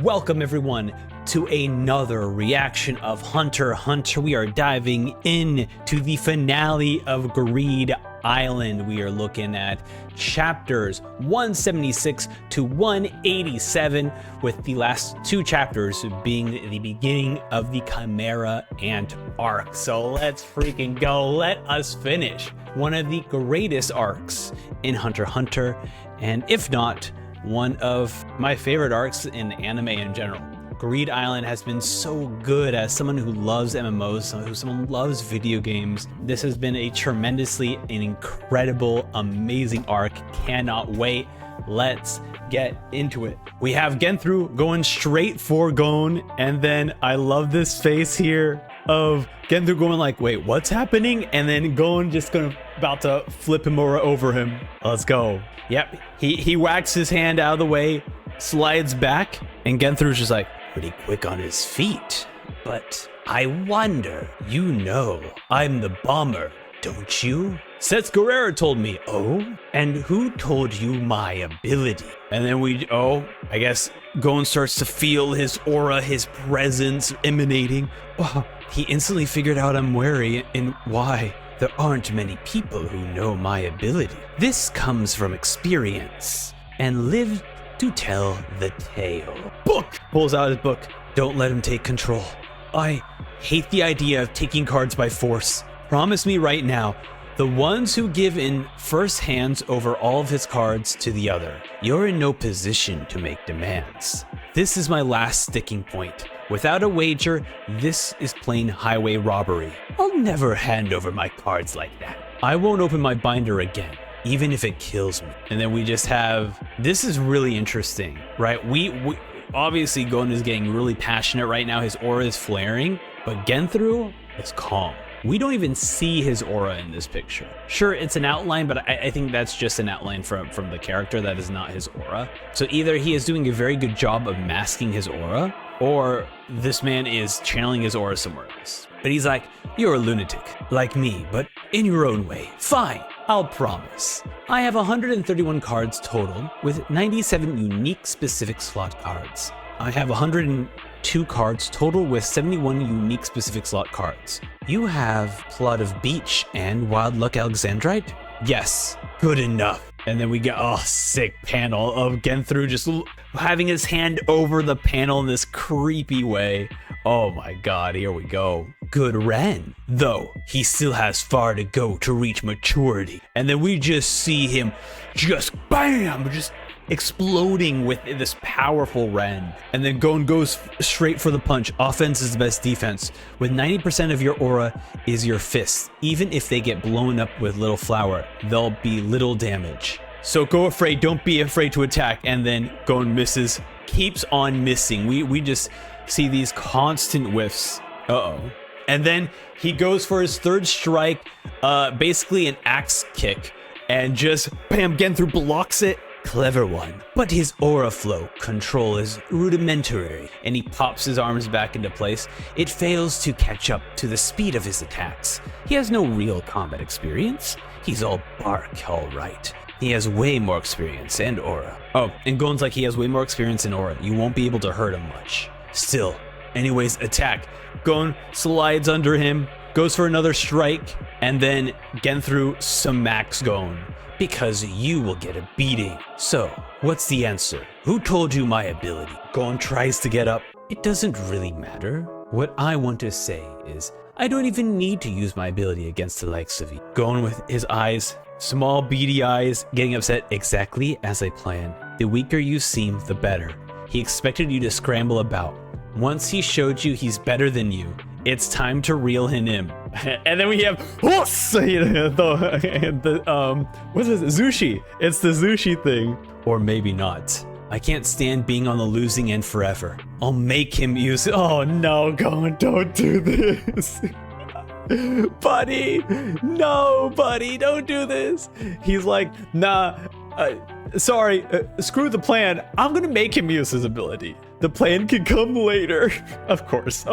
Welcome everyone to another reaction of Hunter x Hunter. We are diving in to the finale of Greed Island. We are looking at chapters 176 to 187, with the last two chapters being the beginning of the Chimera Ant arc. So let's freaking go. Let us finish one of the greatest arcs in Hunter x Hunter, and if not, one of my favorite arcs in anime in general. Greed Island has been so good. As someone who loves MMOs, someone who loves video games, this has been a tremendously an incredible, amazing arc. Cannot wait. Let's get into it. We have Genthru going straight for Gon, and then I love this face here of Genthru going like, wait, what's happening? And then Gon just about to flip him over him. Let's go. Yep, he whacks his hand out of the way, slides back, and Genthru's just like, pretty quick on his feet. But I wonder, you know, I'm the bomber, don't you? Sets Guerrera told me. Oh, and who told you my ability? And then I guess Gon starts to feel his aura, his presence emanating. Oh, he instantly figured out I'm wary and why. There aren't many people who know my ability. This comes from experience and live to tell the tale. Book! Pulls out his book. Don't let him take control. I hate the idea of taking cards by force. Promise me right now, the ones who give in first hands over all of his cards to the other. You're in no position to make demands. This is my last sticking point. Without a wager, this is plain highway robbery. I'll never hand over my cards like that. I won't open my binder again, even if it kills me. And then we just have, this is really interesting, right? We obviously Gon is getting really passionate right now. His aura is flaring, but Genthru is calm. We don't even see his aura in this picture. Sure, it's an outline, but I think that's just an outline from the character. That is not his aura. So either he is doing a very good job of masking his aura, or this man is channeling his aura somewhere else. But he's like, you're a lunatic, like me, but in your own way. Fine, I'll promise. I have 131 cards total, with 97 unique specific slot cards. I have 102 cards total with 71 unique specific slot cards. You have Plot of Beach and Wild Luck Alexandrite? Yes, good enough. And then we get sick panel of Genthru just having his hand over the panel in this creepy way. Oh my god, here we go. Good Ren. Though, he still has far to go to reach maturity. And then we just see him just BAM! Just exploding with this powerful Ren. And then Gon goes straight for the punch. Offense is the best defense. With 90% of your aura is your fists. Even if they get blown up with little flour, there'll be little damage. So go afraid, don't be afraid to attack. And then Gon misses, keeps on missing. We just see these constant whiffs. And then he goes for his third strike, basically an axe kick, and just bam, Genthru blocks it. Clever one. But his aura flow control is rudimentary, and he pops his arms back into place. It fails to catch up to the speed of his attacks. He has no real combat experience. He's all bark, all right. He has way more experience and aura. Oh, and Gon's like, he has way more experience and aura. You won't be able to hurt him much. Still, anyways, attack. Gon slides under him, goes for another strike, and then Genthru smacks Gon. Because you will get a beating. So, what's the answer? Who told you my ability? Gon tries to get up. It doesn't really matter. What I want to say is, I don't even need to use my ability against the likes of you. Gon with his eyes, small beady eyes, getting upset exactly as I planned. The weaker you seem, the better. He expected you to scramble about. Once he showed you he's better than you, it's time to reel him in. And then we have what is it? Zushi. It's the Zushi thing. Or maybe not. I can't stand being on the losing end forever. I'll make him use it. Oh no, Gon, don't do this. Buddy, no, buddy, don't do this. He's like, nah, sorry, screw the plan. I'm gonna make him use his ability. The plan can come later. Of course.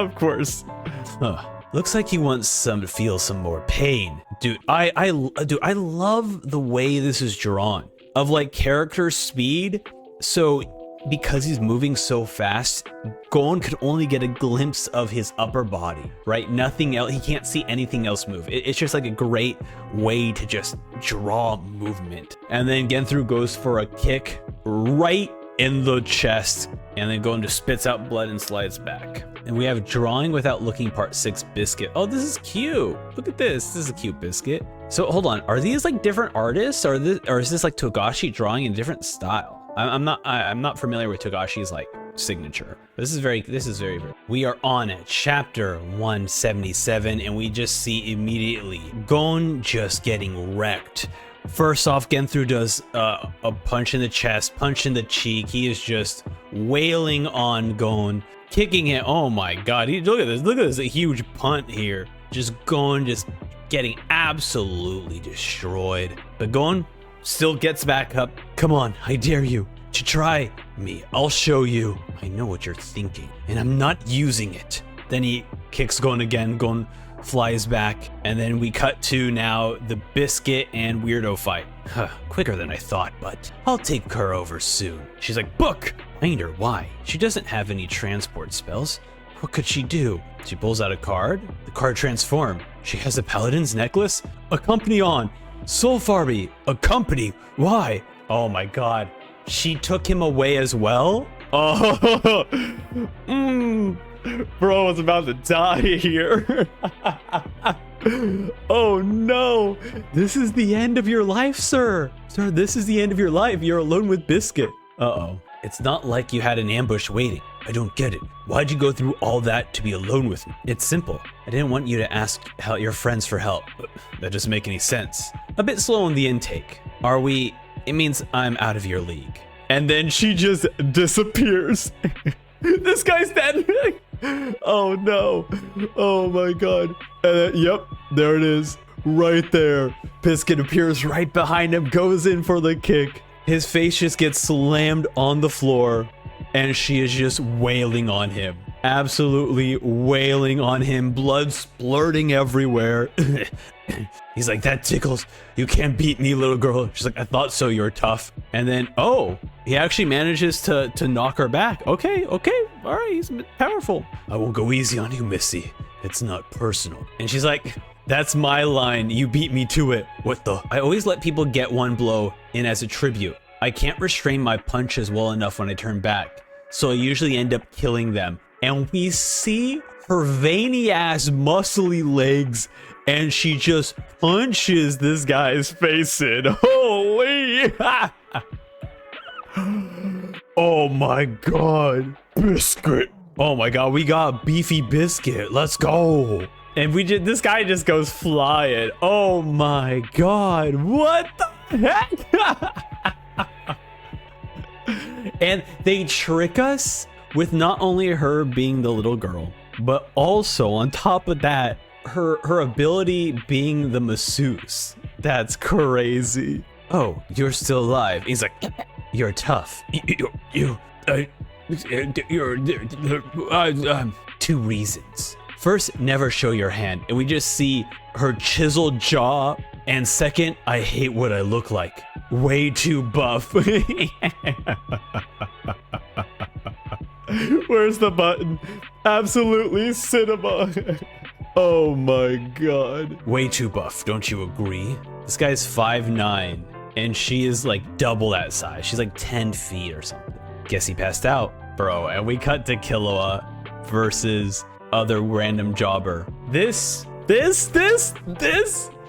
Looks like he wants to feel some more pain. Dude, I love the way this is drawn. Of like character speed. So because he's moving so fast, Gon could only get a glimpse of his upper body, right? Nothing else. He can't see anything else move. It's just like a great way to just draw movement. And then Genthru goes for a kick right in the chest, and then Gon just spits out blood and slides back. And we have Drawing Without Looking Part 6 Biscuit. Oh, this is cute. Look at this. This is a cute Biscuit. So hold on. Are these like different artists, or is this like Togashi drawing in a different style? I'm not familiar with Togashi's like signature. This is very. We are on chapter 177, and we just see immediately Gon just getting wrecked. First off, Genthru does a punch in the chest, punch in the cheek. He is just wailing on Gon, kicking it. Oh my god, look at this. Look at this, a huge punt here. Just Gon just getting absolutely destroyed. But Gon still gets back up. Come on, I dare you to try me. I'll show you. I know what you're thinking, and I'm not using it. Then he kicks Gon again. Gon flies back, and then we cut to now the Biscuit and Weirdo fight. Quicker than I thought, but I'll take her over soon. She's like, book! I wonder why. She doesn't have any transport spells. What could she do? She pulls out a card. The card transformed. She has a paladin's necklace. Accompany on. Soulfarby. Accompany. Why? Oh my god. She took him away as well? Oh, bro was about to die here. Oh no. This is the end of your life, sir. Sir, this is the end of your life. You're alone with Biscuit. Uh-oh. It's not like you had an ambush waiting. I don't get it. Why'd you go through all that to be alone with me? It's simple. I didn't want you to ask your friends for help. That doesn't make any sense. A bit slow on the intake. Are we? It means I'm out of your league. And then she just disappears. This guy's dead. Oh no. Oh my god. And then, yep, there it is. Right there. Biscuit appears right behind him, goes in for the kick. His face just gets slammed on the floor, and she is just wailing on him. Absolutely wailing on him, blood splurting everywhere. He's like, that tickles. You can't beat me, little girl. She's like, I thought so, you're tough. And then, oh, he actually manages to knock her back. Okay, all right, he's powerful. I won't go easy on you, Missy. It's not personal. And she's like, that's my line. You beat me to it. What the? I always let people get one blow in as a tribute. I can't restrain my punches well enough when I turn back, so I usually end up killing them. And we see her veiny ass muscly legs, and she just punches this guy's face in. Holy! Oh my god. Biscuit. Oh my god, we got beefy Biscuit. Let's go. And this guy just goes flying. Oh my god. What the heck? And they trick us with not only her being the little girl, but also on top of that, her ability being the masseuse. That's crazy. Oh, you're still alive. He's like, you're tough. Two reasons. First, never show your hand, and we just see her chiseled jaw. And second, I hate what I look like. Way too buff. Where's the button? Absolutely cinema. Oh my god. Way too buff, don't you agree? This guy's 5'9", and she is like double that size. She's like 10 feet or something. Guess he passed out, bro. And we cut to Killua versus other random jobber. This.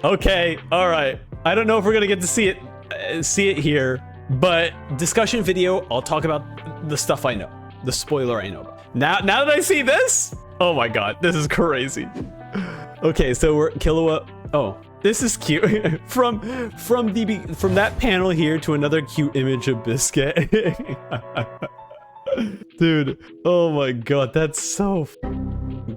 Okay, all right. I don't know if we're gonna get to see it here, but discussion video, I'll talk about the stuff I know, the spoiler I know. Now that I see this, oh my god, this is crazy. Okay, so we're Killua. Oh, this is cute. from that panel here to another cute image of Biscuit. Dude, oh my god, that's so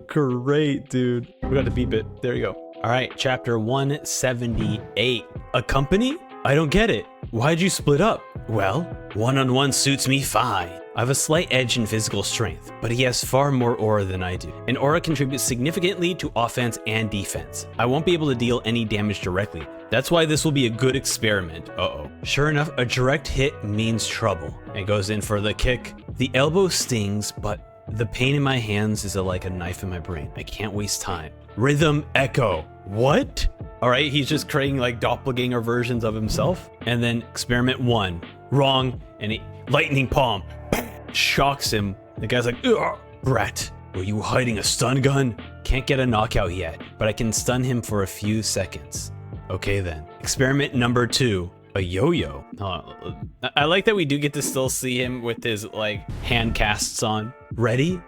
great, dude. We got to beep it. There you go. All right, chapter 178. A company? I don't get it. Why'd you split up? Well, one-on-one suits me fine. I have a slight edge in physical strength, but he has far more aura than I do. And aura contributes significantly to offense and defense. I won't be able to deal any damage directly, That's why this will be a good experiment. Uh-oh. Sure enough, a direct hit means trouble. It goes in for the kick. The elbow stings, but the pain in my hands is like a knife in my brain. I can't waste time. Rhythm echo. What? All right, he's just creating like doppelganger versions of himself. And then experiment 1, wrong, and lightning palm. Shocks him. The guy's like, ugh. Brat, were you hiding a stun gun? Can't get a knockout yet, but I can stun him for a few seconds. Okay then. Experiment number 2, a yo-yo. I like that we do get to still see him with his like hand casts on. Ready?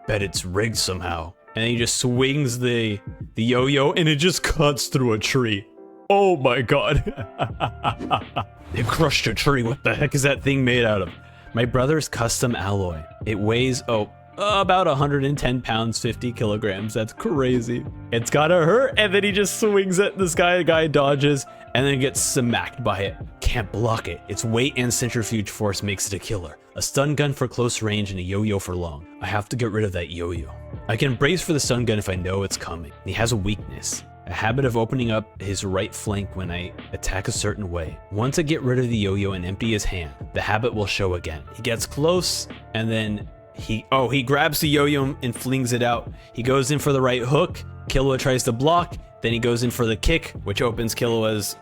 Bet it's rigged somehow. And then he just swings the yo-yo and it just cuts through a tree. Oh my god. They crushed a tree. What the heck is that thing made out of? My brother's custom alloy. It weighs, about 110 pounds, 50 kilograms. That's crazy. It's gotta hurt. And then he just swings it. This guy dodges and then gets smacked by it. Can't block it. Its weight and centrifuge force makes it a killer. A stun gun for close range and a yo-yo for long. I have to get rid of that yo-yo. I can brace for the stun gun if I know it's coming. He has a weakness. A habit of opening up his right flank when I attack a certain way. Once I get rid of the yo-yo and empty his hand, the habit will show again. He gets close and then he grabs the yo-yo and flings it out. He goes in for the right hook. Killua tries to block. Then he goes in for the kick, which opens Killua's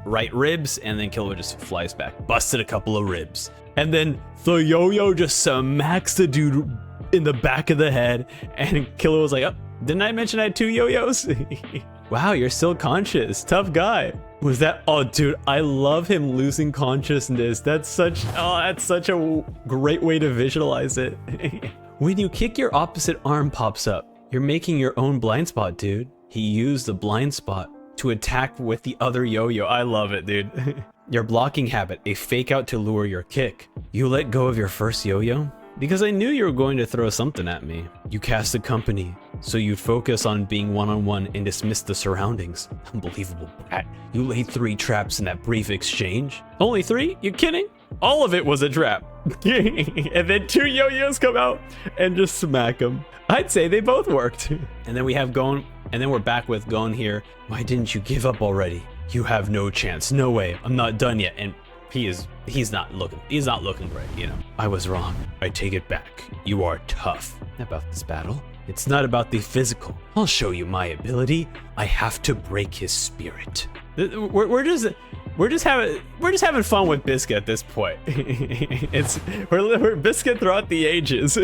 right ribs, and then Killua just flies back. Busted a couple of ribs. And then the yo-yo just smacks the dude in the back of the head, and Killua was like, oh, didn't I mention I had 2 yo-yos? Wow, you're still conscious. Tough guy. Was that? Oh, dude, I love him losing consciousness. That's such a great way to visualize it. When you kick, your opposite arm pops up. You're making your own blind spot, dude. He used the blind spot to attack with the other yo-yo. I love it, dude. Your blocking habit, a fake out to lure your kick. You let go of your first yo-yo? Because I knew you were going to throw something at me. You cast a company, so you'd focus on being one-on-one and dismiss the surroundings. Unbelievable brat. You laid 3 traps in that brief exchange. Only 3? You kidding? All of it was a trap. And then 2 yo-yos come out and just smack him. I'd say they both worked. And then we have Gon, and then we're back with Gon here. Why didn't you give up already? You have no chance. No way. I'm not done yet. And he's not looking great, you know. I was wrong. I take it back. You are tough. About this battle, it's not about the physical. I'll show you my ability. I have to break his spirit. We're just having fun with Biscuit at this point. we're Biscuit throughout the ages.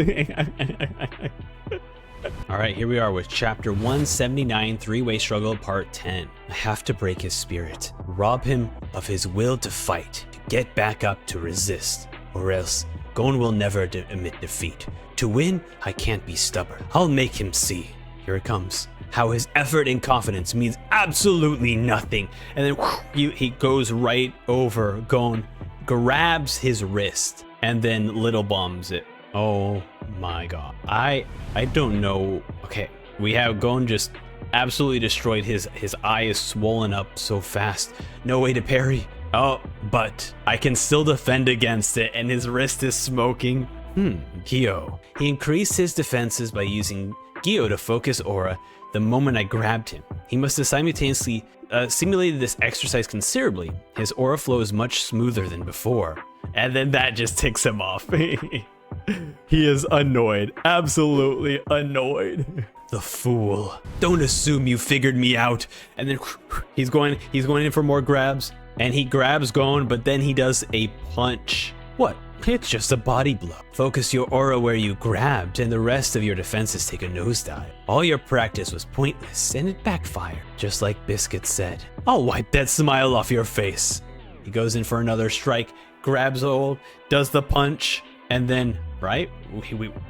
All right, here we are with chapter 179, Three-Way Struggle, part 10. I have to break his spirit, rob him of his will to fight, to get back up, to resist, or else Gon will never admit defeat. To win, I can't be stubborn. I'll make him see. Here it comes. How his effort and confidence means absolutely nothing. And then he goes right over Gon, grabs his wrist, and then little bombs it. Oh my god. I don't know. Okay, we have Gon just absolutely destroyed. His eye is swollen up so fast. No way to parry. Oh, but I can still defend against it, and his wrist is smoking. Gyo. He increased his defenses by using Gyo to focus aura the moment I grabbed him. He must have simultaneously simulated this exercise considerably. His aura flow is much smoother than before. And then that just ticks him off. He is annoyed, absolutely annoyed. The fool. Don't assume you figured me out. And then he's going in for more grabs, and he grabs Gon, but then he does a punch. What? It's just a body blow. Focus your aura where you grabbed, and the rest of your defenses take a nosedive. All your practice was pointless, and it backfired, just like Biscuit said. I'll wipe that smile off your face. He goes in for another strike, grabs hold, does the punch, and then, right?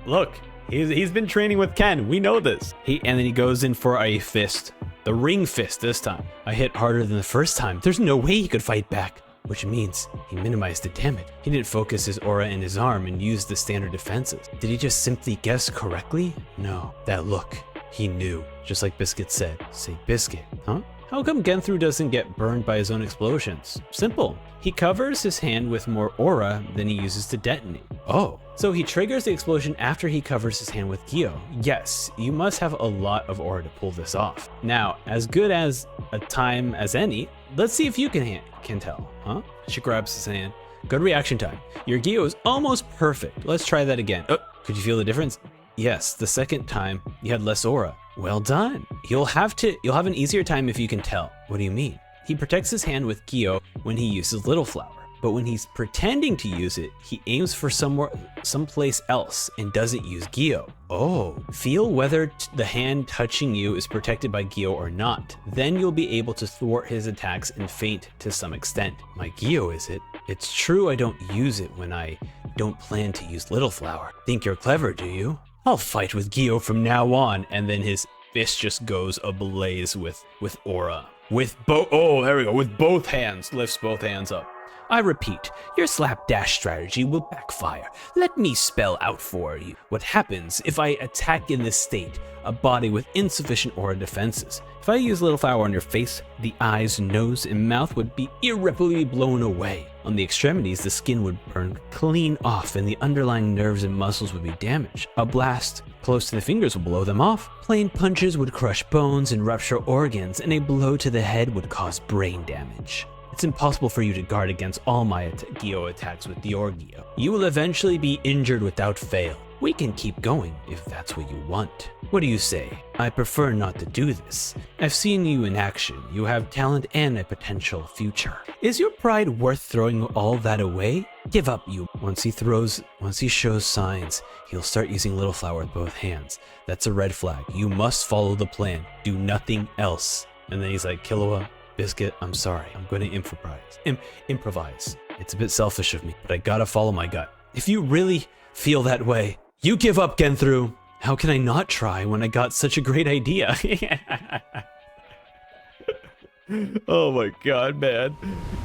Look, he's been training with Ken. We know this. And then he goes in for a fist. The ring fist this time. I hit harder than the first time. There's no way he could fight back. Which means he minimized the damage. He didn't focus his aura in his arm and use the standard defenses. Did he just simply guess correctly? No. That look. He knew. Just like Biscuit said. Say Biscuit, huh? How come Genthru doesn't get burned by his own explosions? Simple. He covers his hand with more aura than he uses to detonate. Oh. So he triggers the explosion after he covers his hand with Gyo. Yes, you must have a lot of aura to pull this off. Now, as good as a time as any, let's see if you can tell, huh? She grabs his hand. Good reaction time. Your Gyo is almost perfect. Let's try that again. Oh, could you feel the difference? Yes, the second time you had less aura. Well done. You'll have an easier time if you can tell. What do you mean? He protects his hand with Gyo when he uses Little Flower, but when he's pretending to use it, he aims for someplace else and doesn't use Gyo. Oh, feel whether the hand touching you is protected by Gyo or not. Then you'll be able to thwart his attacks and feint to some extent. My Gyo, is it? It's true I don't use it when I don't plan to use Little Flower. Think you're clever, do you? I'll fight with Gyo from now on. And then his fist just goes ablaze with aura. With both hands, lifts both hands up. I repeat, your slapdash strategy will backfire. Let me spell out for you what happens if I attack in this state, a body with insufficient aura defenses. If I use Little Flower on your face, the eyes, nose, and mouth would be irreparably blown away. On the extremities, the skin would burn clean off and the underlying nerves and muscles would be damaged. A blast close to the fingers would blow them off. Plain punches would crush bones and rupture organs, and a blow to the head would cause brain damage. It's impossible for you to guard against all my Gyo attacks with your Gyo. You will eventually be injured without fail. We can keep going if that's what you want. What do you say? I prefer not to do this. I've seen you in action. You have talent and a potential future. Is your pride worth throwing all that away? Give up, you. Once he shows signs, he'll start using Little Flower with both hands. That's a red flag. You must follow the plan. Do nothing else. And then he's like, Killua, Biscuit, I'm sorry. I'm going to improvise. It's a bit selfish of me, but I gotta follow my gut. If you really feel that way, you give up, Genthru. How can I not try when I got such a great idea? Oh my god, man.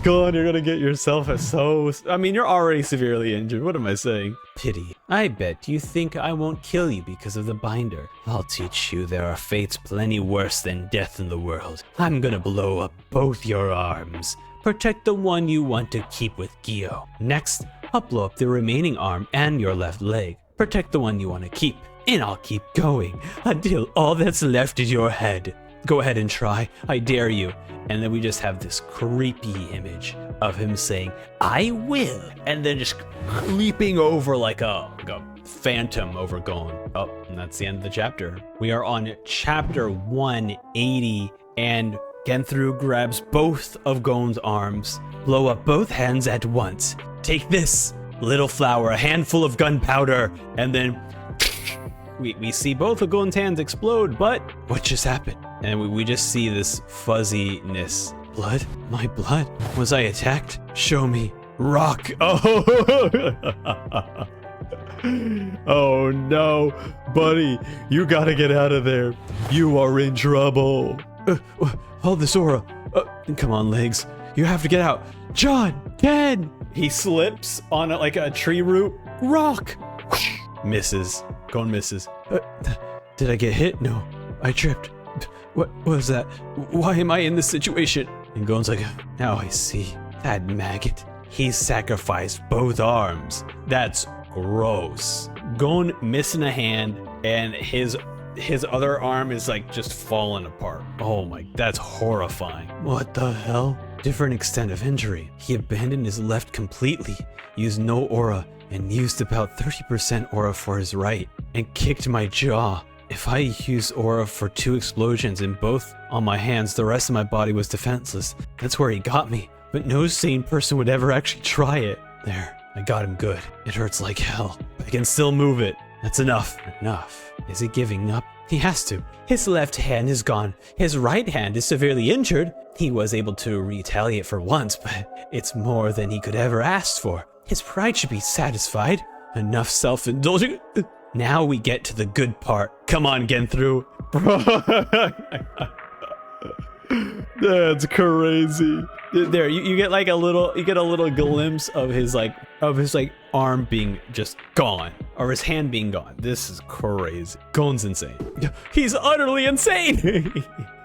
Go on, you're gonna get yourself you're already severely injured. What am I saying? Pity. I bet you think I won't kill you because of the binder. I'll teach you there are fates plenty worse than death in the world. I'm gonna blow up both your arms. Protect the one you want to keep with Gyo. Next, I'll blow up the remaining arm and your left leg. Protect the one you want to keep. And I'll keep going until all that's left is your head. Go ahead and try. I dare you. And then we just have this creepy image of him saying, I will. And then just leaping over like a phantom over Gon. Oh, and that's the end of the chapter. We are on chapter 180 and Genthru grabs both of Gon's arms. Blow up both hands at once. Take this, Little Flower, a handful of gunpowder, and then we see both of Gon's hands explode, but what just happened? And we just see this fuzziness. Blood? My blood? Was I attacked? Show me. Rock. Oh. Oh no. Buddy, you gotta get out of there. You are in trouble. Hold this aura. Come on, legs. You have to get out. John, Ken. He slips on a tree root. Rock. Misses. Gon misses. Did I get hit? No. I tripped. What was that? Why am I in this situation? And Gon's like, now I see. That maggot. He sacrificed both arms. That's gross. Gon missing a hand and his other arm is just falling apart. Oh my, that's horrifying. What the hell? Different extent of injury. He abandoned his left completely, used no aura, and used about 30% aura for his right, and kicked my jaw. If I used aura for 2 explosions and both on my hands, the rest of my body was defenseless. That's where he got me, but no sane person would ever actually try it. There, I got him good. It hurts like hell, but I can still move it. That's enough. Enough. Is he giving up? He has to. His left hand is gone. His right hand is severely injured. He was able to retaliate for once, but it's more than he could ever ask for. His pride should be satisfied. Enough self-indulgence. Now we get to the good part. Come on, Genthru. That's crazy. There, you get a little glimpse of his arm being just gone, or his hand being gone. This is crazy. Gon's insane. He's utterly insane.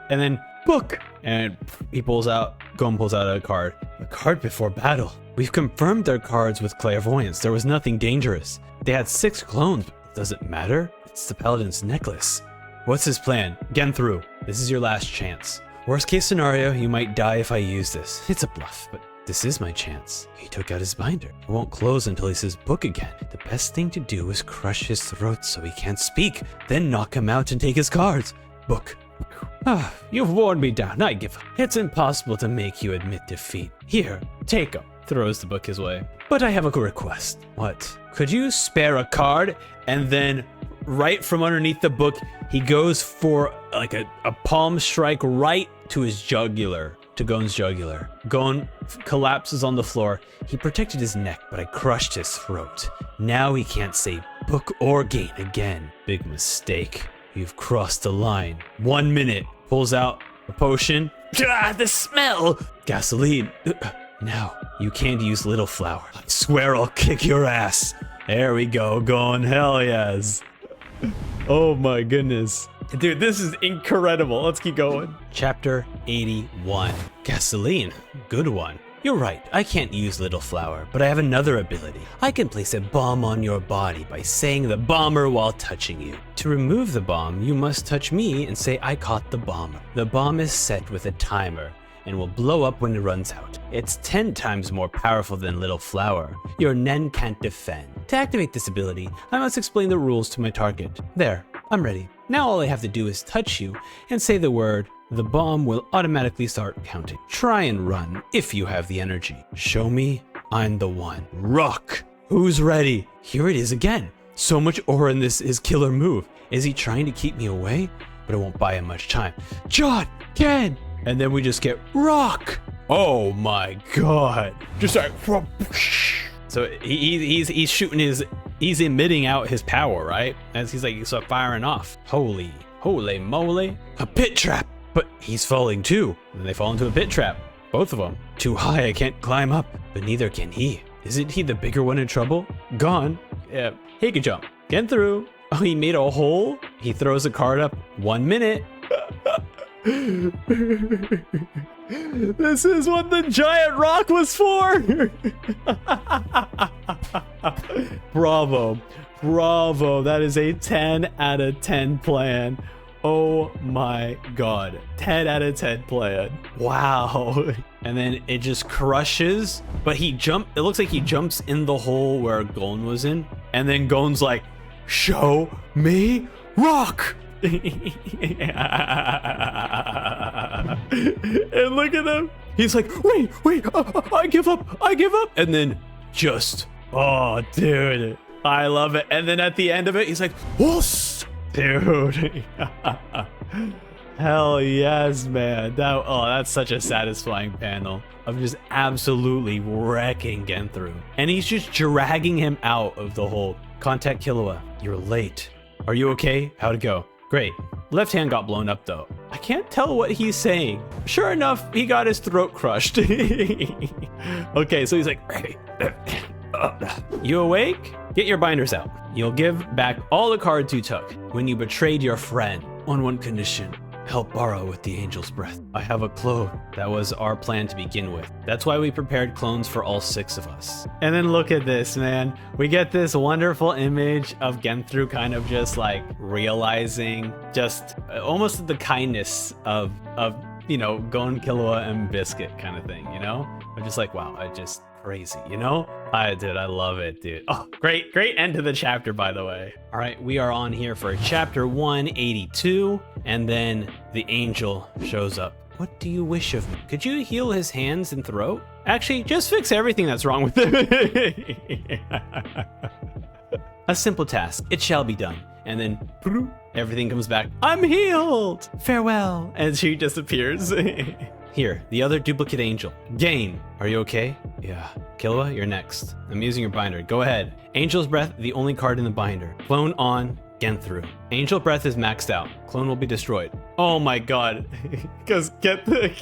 And then Book! And Gon pulls out a card. A card before battle. We've confirmed their cards with clairvoyance. There was nothing dangerous. They had 6 clones, but does it matter? It's the Paladin's necklace. What's his plan? Genthru, this is your last chance. Worst case scenario, you might die if I use this. It's a bluff, but this is my chance. He took out his binder. It won't close until he says book again. The best thing to do is crush his throat so he can't speak, then knock him out and take his cards. Book. You've worn me down. I give up. It's impossible to make you admit defeat. Here, take him. Throws the book his way. But I have a request. What? Could you spare a card? And then right from underneath the book, he goes for like a palm strike right to his jugular, to Gon's jugular. Gon collapses on the floor. He protected his neck, but I crushed his throat. Now he can't say book or gain again. Big mistake. You've crossed the line. 1 minute. Pulls out a potion. The smell! Gasoline. Now, you can't use Little Flower. I swear I'll kick your ass. There we go, Gon. Hell yes. Oh my goodness. Dude, this is incredible. Let's keep going. Chapter 81. Gasoline. Good one. You're right, I can't use Little Flower, but I have another ability. I can place a bomb on your body by saying the bomber while touching you. To remove the bomb, you must touch me and say I caught the bomber. The bomb is set with a timer and will blow up when it runs out. It's 10 times more powerful than Little Flower. Your Nen can't defend. To activate this ability, I must explain the rules to my target. There, I'm ready. Now all I have to do is touch you and say the word. The bomb will automatically start counting. Try and run if you have the energy. Show me I'm the one. Rock! Who's ready? Here it is again. So much aura in his killer move. Is he trying to keep me away? But it won't buy him much time. John! Ken! And then we just get rock! Oh my god. Just like... So he's shooting he's emitting out his power, right? As he's like sort of firing off. Holy moly. A pit trap! But he's falling too. And they fall into a pit trap. Both of them. Too high, I can't climb up. But neither can he. Isn't he the bigger one in trouble? Gon. Yeah, he can jump. Get through. Oh, he made a hole. He throws a card up. 1 minute. This is what the giant rock was for. Bravo. That is a 10 out of 10 plan. Oh my god. 10 out of 10 plan. Wow. And then it just crushes, but it looks like he jumps in the hole where Gon was in. And then Gon's like, show me rock. And look at him. He's like, wait, I give up. And then just, oh dude, I love it. And then at the end of it, he's like, whoosh. Dude. Hell yes, man. That's such a satisfying panel of just absolutely wrecking Genthru. And he's just dragging him out of the hole. Contact Killua. You're late. Are you okay? How'd it go? Great. Left hand got blown up though. I can't tell what he's saying. Sure enough, he got his throat crushed. Okay, so he's like, you awake? Get your binders out. You'll give back all the cards you took when you betrayed your friend. On one condition, help borrow with the angel's breath. I have a clone. That was our plan to begin with. That's why we prepared clones for all 6 of us. And then look at this, man. We get this wonderful image of Genthru kind of just like realizing just almost the kindness of you know, Gon, Killua, and Biscuit kind of thing, you know? I'm just like, wow, crazy, you know? I love it, dude. Oh, great end to the chapter, by the way. All right, we are on here for chapter 182, and then the angel shows up. What do you wish of me? Could you heal his hands and throat? Actually, just fix everything that's wrong with him. A simple task. It shall be done. And then everything comes back. I'm healed. Farewell. And she disappears. Here, the other duplicate angel. Gain. Are you okay? Yeah. Killua, you're next. I'm using your binder. Go ahead. Angel's Breath, the only card in the binder. Clone on. Genthru. Angel Breath is maxed out. Clone will be destroyed. Oh my god. Because get the...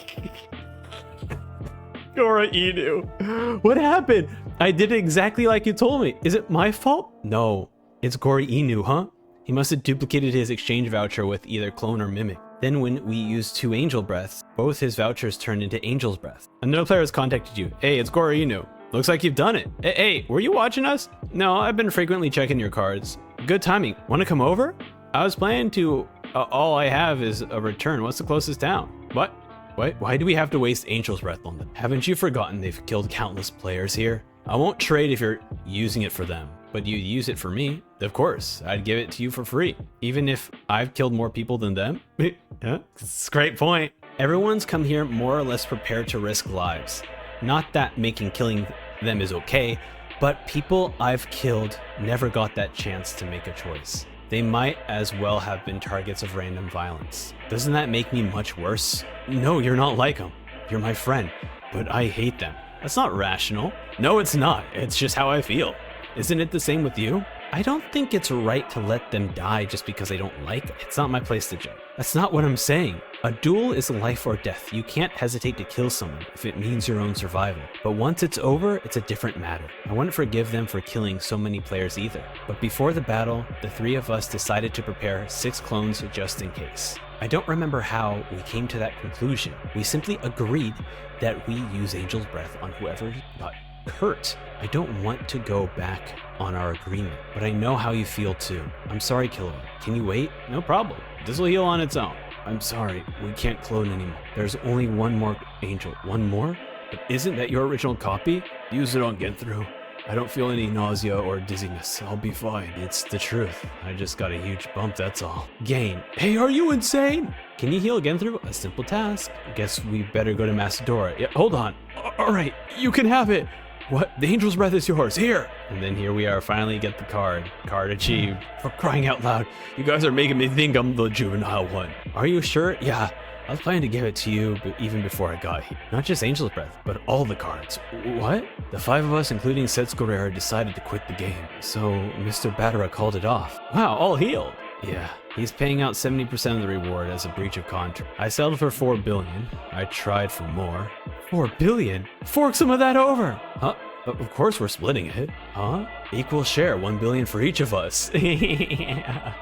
Gora Inu. What happened? I did it exactly like you told me. Is it my fault? No. It's Gora Inu, huh? He must have duplicated his exchange voucher with either clone or mimic. Then when we used 2 Angel Breaths, both his vouchers turned into Angel's Breath. Another player has contacted you. Hey, it's Goro Inu. Looks like you've done it. Hey, were you watching us? No, I've been frequently checking your cards. Good timing. Want to come over? I was planning to... all I have is a return. What's the closest town? What? Why do we have to waste Angel's Breath on them? Haven't you forgotten they've killed countless players here? I won't trade if you're using it for them, but you use it for me. Of course, I'd give it to you for free, even if I've killed more people than them. Yeah, it's a great point. Everyone's come here more or less prepared to risk lives. Not that killing them is okay, but people I've killed never got that chance to make a choice. They might as well have been targets of random violence. Doesn't that make me much worse? No, you're not like them. You're my friend, but I hate them. That's not rational. No, it's not. It's just how I feel. Isn't it the same with you? I don't think it's right to let them die just because I don't like it. It's not my place to judge. That's not what I'm saying. A duel is life or death. You can't hesitate to kill someone if it means your own survival. But once it's over, it's a different matter. I wouldn't forgive them for killing so many players either. But before the battle, the 3 of us decided to prepare 6 clones just in case. I don't remember how we came to that conclusion. We simply agreed that we use Angel's Breath on whoever got hurt. I don't want to go back on our agreement, but I know how you feel too. I'm sorry, Killua. Can you wait? No problem. This will heal on its own. I'm sorry, we can't clone anymore. There's only one more angel. One more? But isn't that your original copy? Use it on Genthru. I don't feel any nausea or dizziness. I'll be fine. It's the truth. I just got a huge bump, that's all. Gain. Hey, are you insane? Can you heal Genthru? A simple task. Guess we better go to Macedora. Yeah, hold on. All right, you can have it. What? The Angel's Breath is yours. Here. And then here we are. Finally get the card. Card achieved. For crying out loud. You guys are making me think I'm the juvenile one. Are you sure? Yeah. I was planning to give it to you but even before I got here. Not just Angel's Breath, but all the cards. What? The 5 of us, including Setsuko Rare, decided to quit the game. So Mr. Batara called it off. Wow, all healed. Yeah, he's paying out 70% of the reward as a breach of contract. I settled for 4 billion. I tried for more. 4 billion? Fork some of that over! Huh? Of course we're splitting it. Huh? Equal share, 1 billion for each of us. Yeah.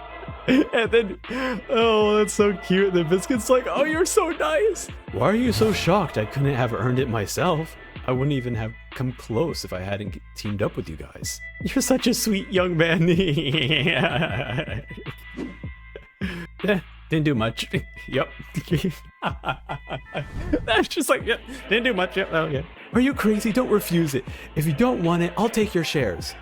And then, oh, that's so cute. The Biscuit's like, oh, you're so nice. Why are you so shocked? I couldn't have earned it myself. I wouldn't even have come close if I hadn't teamed up with you guys. You're such a sweet young man. Didn't do much. Yep. That's just like, yeah, didn't do much. Yep. Oh, yeah. Are you crazy? Don't refuse it. If you don't want it, I'll take your shares.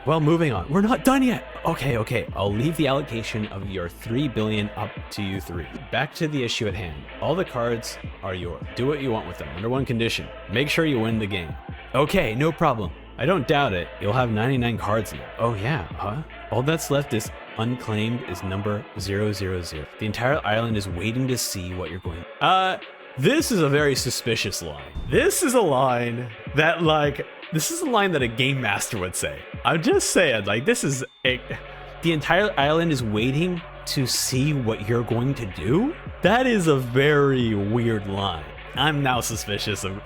Well, moving on. We're not done yet. Okay. I'll leave the allocation of your 3 billion up to you 3. Back to the issue at hand. All the cards are yours. Do what you want with them under one condition. Make sure you win the game. Okay, no problem. I don't doubt it. You'll have 99 cards now. Oh yeah, huh? All that's left is unclaimed is number 000. The entire island is waiting to see what you're going. This is a very suspicious line. This is a line that a game master would say. I'm just saying, like, the entire island is waiting to see what you're going to do? That is a very weird line. I'm now suspicious of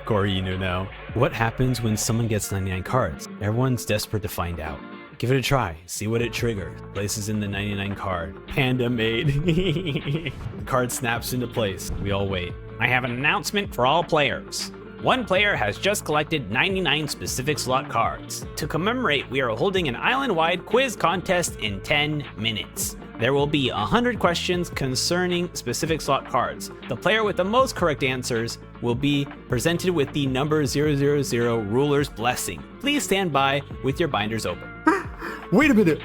Goro Inu now. What happens when someone gets 99 cards? Everyone's desperate to find out. Give it a try, see what it triggers. Places in the 99 card. Panda made. The card snaps into place. We all wait. I have an announcement for all players. One player has just collected 99 specific slot cards. To commemorate, we are holding an island-wide quiz contest in 10 minutes. There will be 100 questions concerning specific slot cards. The player with the most correct answers will be presented with the number 000 Ruler's Blessing. Please stand by with your binders open. Wait a minute.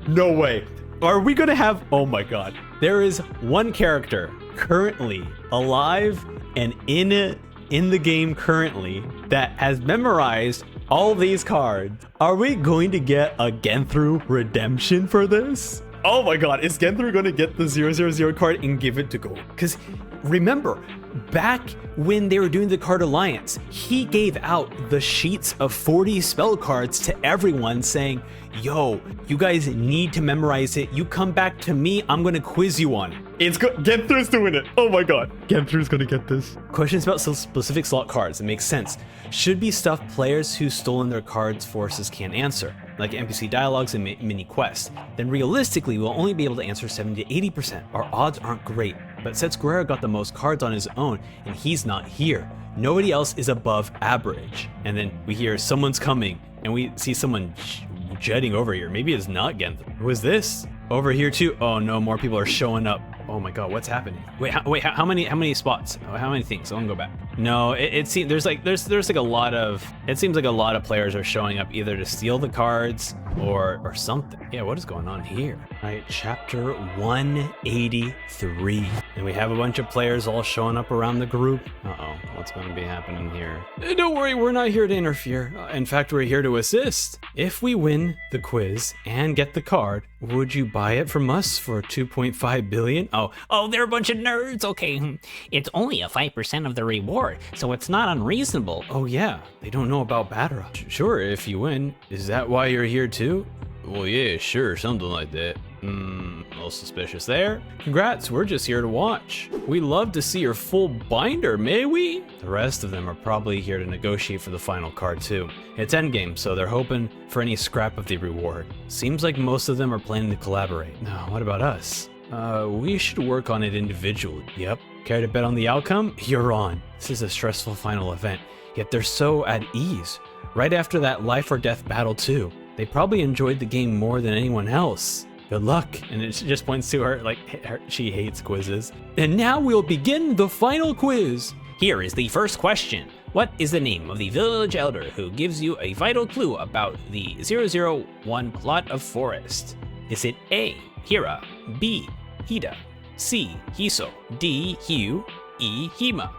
No way. Are we gonna have, oh my god. There is one character currently alive and in the game currently that has memorized all these cards. Are we going to get a Genthru redemption for this? Oh my god, is Genthru gonna get the 000 card and give it to Gold? Because remember, back when they were doing the card alliance, he gave out the sheets of 40 spell cards to everyone saying, yo, you guys need to memorize it. You come back to me, I'm gonna quiz you on it. Genthru's doing it. Oh my god. Genthru's gonna get this. Questions about specific slot cards. It makes sense. Should be stuff players who stolen their cards forces can't answer, like NPC dialogues and mini quests. Then realistically, we'll only be able to answer 70 to 80%. Our odds aren't great. but Sets Guerrero got the most cards on his own, and he's not here. Nobody else is above average. And then we hear someone's coming, and we see someone jetting over here. Maybe it's not Genthru. Who is this? Over here too. Oh no, more people are showing up. Oh my god, what's happening? Wait, how many spots? Oh, how many things? I want to go back. No, it seems there's like a lot of, it seems like a lot of players are showing up either to steal the cards or something. Yeah, what is going on here? All right, chapter 183. And we have a bunch of players all showing up around the group. Uh-oh, what's going to be happening here? Don't worry, we're not here to interfere. In fact, we're here to assist. If we win the quiz and get the card, would you buy it from us for 2.5 billion? Oh, they're a bunch of nerds. Okay, it's only a 5% of the reward, so it's not unreasonable. Oh yeah, they don't know about Badra. Sure, if you win. Is that why you're here too? Well, yeah, sure, something like that. A little suspicious there. Congrats, we're just here to watch. We love to see your full binder, may we? The rest of them are probably here to negotiate for the final card too. It's endgame, so they're hoping for any scrap of the reward. Seems like most of them are planning to collaborate. Now, what about us? We should work on it individually. Yep. Care to bet on the outcome? You're on. This is a stressful final event, yet they're so at ease. Right after that life or death battle too. They probably enjoyed the game more than anyone else. Good luck. And it just points to her, like, she hates quizzes. And now we'll begin the final quiz. Here is the first question. What is the name of the village elder who gives you a vital clue about the 001 plot of forest? Is it A, Hira, B, Hida, C, Hiso, D, Hyu, E, Hima?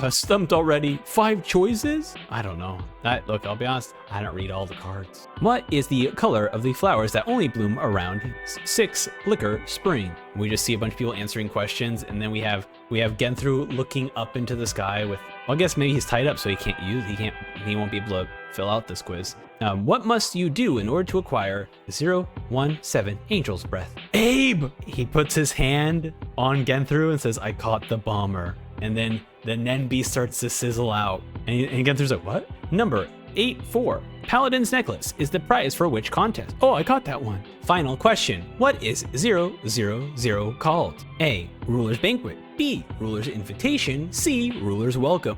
Stumped already. 5 choices? I don't know. Look, I'll be honest, I don't read all the cards. What is the color of the flowers that only bloom around 6 Liquor Spring? We just see a bunch of people answering questions, and then we have Genthru looking up into the sky with, well, I guess maybe he's tied up so he won't be able to fill out this quiz. What must you do in order to acquire 017 Angel's Breath? Abe! He puts his hand on Genthru and says, I caught the bomber. And then the Nenbi starts to sizzle out. And Genthu's like, what? Number 84. Paladin's Necklace is the prize for which contest? Oh, I caught that one. Final question. What is 000 called? A, Ruler's Banquet. B, Ruler's Invitation. C, Ruler's Welcome.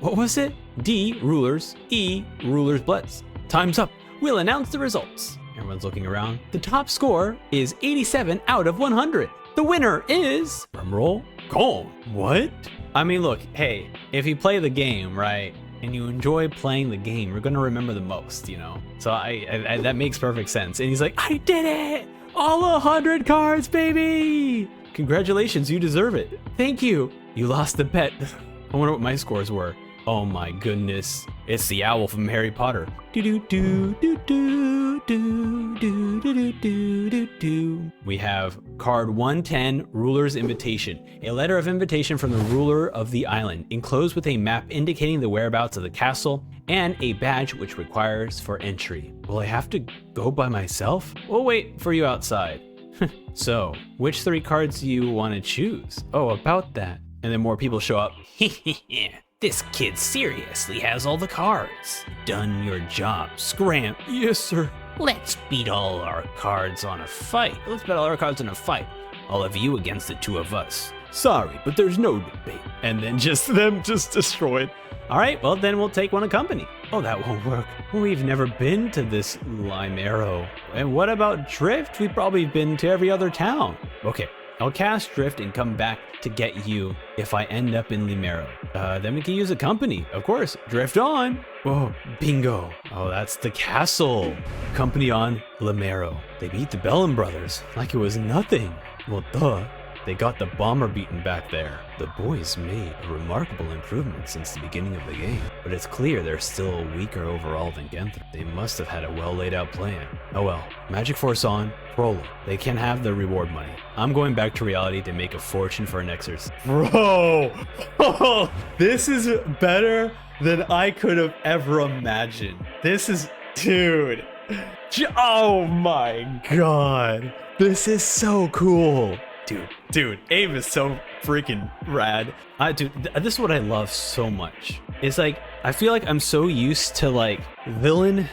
What was it? D, Rulers. E, Ruler's Blitz. Time's up. We'll announce the results. Everyone's looking around. The top score is 87 out of 100. The winner is, drumroll, Gone. What? I mean, look, hey, if you play the game, right, and you enjoy playing the game, you're gonna remember the most, you know? So I that makes perfect sense. And he's like, I did it! All 100 cards, baby! Congratulations, you deserve it. Thank you. You lost the bet. I wonder what my scores were. Oh my goodness. It's the owl from Harry Potter. We have card 110, Ruler's Invitation. A letter of invitation from the ruler of the island, enclosed with a map indicating the whereabouts of the castle, and a badge which requires for entry. Will I have to go by myself? We'll wait for you outside. So, which 3 cards do you want to choose? Oh, about that. And then more people show up. This kid seriously has all the cards. Done your job, Scram. Yes, sir. Let's beat all our cards on a fight. Let's bet all our cards in a fight. All of you against the 2 of us. Sorry, but there's no debate. And then them destroyed. All right, well then we'll take one of company. Oh, that won't work. We've never been to this Limero. And what about Drift? We've probably been to every other town. Okay, I'll cast Drift and come back to get you if I end up in Limero. Then we can use a company, of course. Drift on. Oh, bingo. Oh, that's the castle. Company on Limero. They beat the Bellum brothers like it was nothing. Well, duh. They got the bomber beaten back there. The boys made a remarkable improvement since the beginning of the game, but it's clear they're still weaker overall than Genthru. They must have had a well laid out plan. Oh well, Magic Force on, Prolo. They can have the reward money. I'm going back to reality to make a fortune for an exorcist. Bro, this is better than I could have ever imagined. This is, dude. Oh my God. This is so cool. Dude, Abe is so freaking rad. This is what I love so much. It's like, I feel like I'm so used to like villain.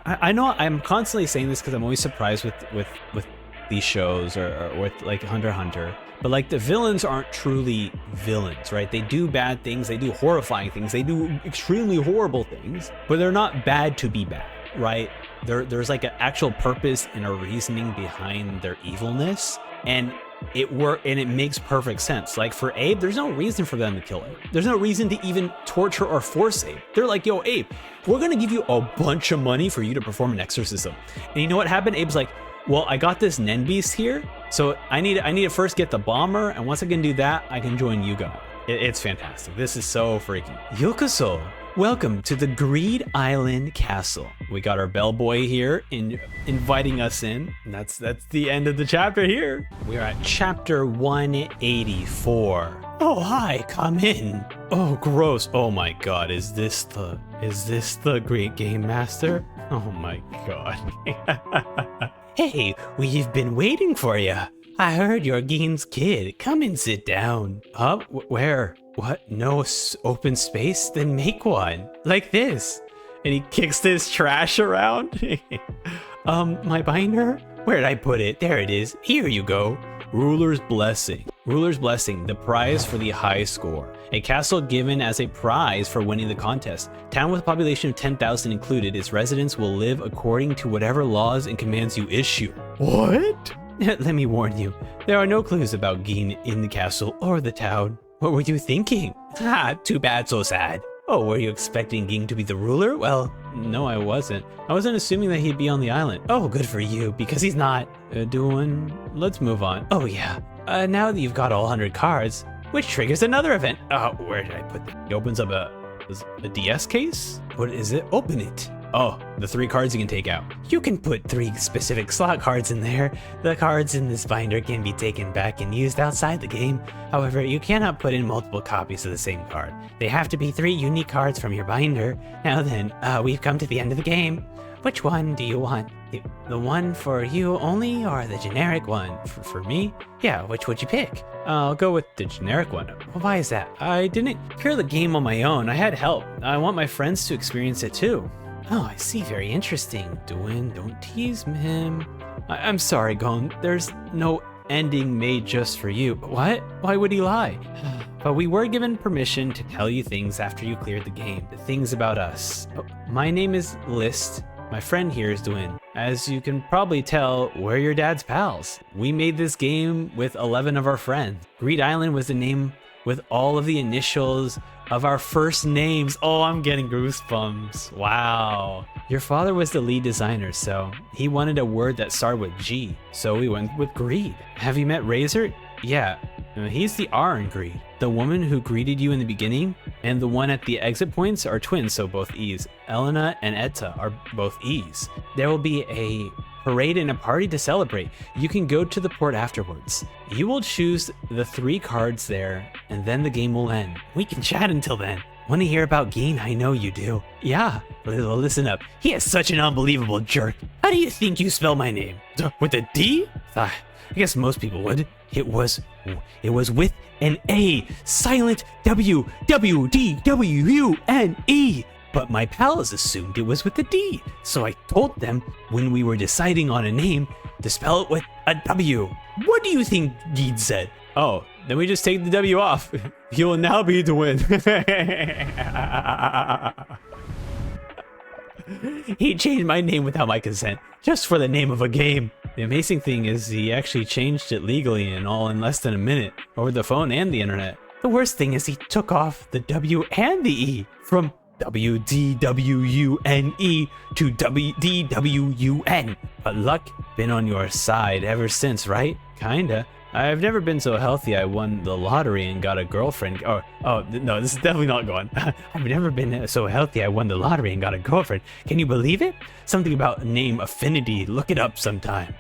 I know I'm constantly saying this because I'm always surprised with these shows or with like Hunter x Hunter. But like the villains aren't truly villains, right? They do bad things, they do horrifying things, they do extremely horrible things, but they're not bad to be bad, right? There's like an actual purpose and a reasoning behind their evilness, and it makes perfect sense. Like for Abe, there's no reason for them to kill Abe. There's no reason to even torture or force Abe. They're like, yo, Abe, we're gonna give you a bunch of money for you to perform an exorcism. And you know what happened? Abe's like, well, I got this Nen Beast here, so I need to first get the bomber, and once I can do that, I can join you guys. It's fantastic. This is so freaking. Yokoso, welcome to the Greed Island Castle. We got our bellboy here inviting us in. And that's the end of the chapter here. We are at chapter 184. Oh, hi, come in. Oh, gross. Oh my God, is this the Great Game Master? Oh my God. Hey, we've been waiting for you. I heard you're Gein's kid. Come and sit down. Huh? Where? What? No open space? Then make one. Like this. And he kicks this trash around. My binder? Where'd I put it? There it is. Here you go. Ruler's Blessing. Ruler's Blessing, the prize for the high score. A castle given as a prize for winning the contest. Town with a population of 10,000 included, its residents will live according to whatever laws and commands you issue. What? Let me warn you, there are no clues about Gein in the castle or the town. What were you thinking? Too bad, so sad. Oh, were you expecting Gein to be the ruler? Well, no, I wasn't. I wasn't assuming that he'd be on the island. Oh, good for you, because he's not. Let's move on. Oh yeah, now that you've got all 100 cards, which triggers another event. Oh, where did I put that? He opens up a DS case? What is it? Open it. Oh, the 3 cards you can take out. You can put 3 specific slot cards in there. The cards in this binder can be taken back and used outside the game. However, you cannot put in multiple copies of the same card. They have to be 3 unique cards from your binder. Now then, we've come to the end of the game. Which one do you want? The one for you only, or the generic one? For me? Yeah, which would you pick? I'll go with the generic one. Well, why is that? I didn't clear the game on my own. I had help. I want my friends to experience it too. Oh, I see. Very interesting. Don't tease him. I'm sorry, Gon. There's no ending made just for you. What? Why would he lie? But we were given permission to tell you things after you cleared the game. Things about us. Oh, my name is List. My friend here is Dwyn. As you can probably tell, we're your dad's pals. We made this game with 11 of our friends. Greed Island was the name with all of the initials of our first names. Oh, I'm getting goosebumps. Wow. Your father was the lead designer, so he wanted a word that started with G, so we went with Greed. Have you met Razor? Yeah, he's the R in Greed. The woman who greeted you in the beginning and the one at the exit points are twins, so both E's. Elena and Etta are both E's. There will be a parade and a party to celebrate. You can go to the port afterwards. You will choose the 3 cards there, and then the game will end. We can chat until then. Want to hear about Gein? I know you do. Yeah, well, listen up. He is such an unbelievable jerk. How do you think you spell my name? With a D? I guess most people would. It was with an A. Silent W. W-D-W-U-N-E. But my pals assumed it was with a D, so I told them when we were deciding on a name to spell it with a W. What do you think Gein said? Oh, then we just take the W off. You will now be the win. He changed my name without my consent, just for the name of a game. The amazing thing is he actually changed it legally and all in less than a minute, over the phone and the internet. The worst thing is he took off the W and the E from W-D-W-U-N-E to W-D-W-U-N. But luck been on your side ever since, right? Kinda. I've never been so healthy I won the lottery and got a girlfriend. Oh, no, this is definitely not going. I've never been so healthy I won the lottery and got a girlfriend. Can you believe it? Something about name affinity. Look it up sometime.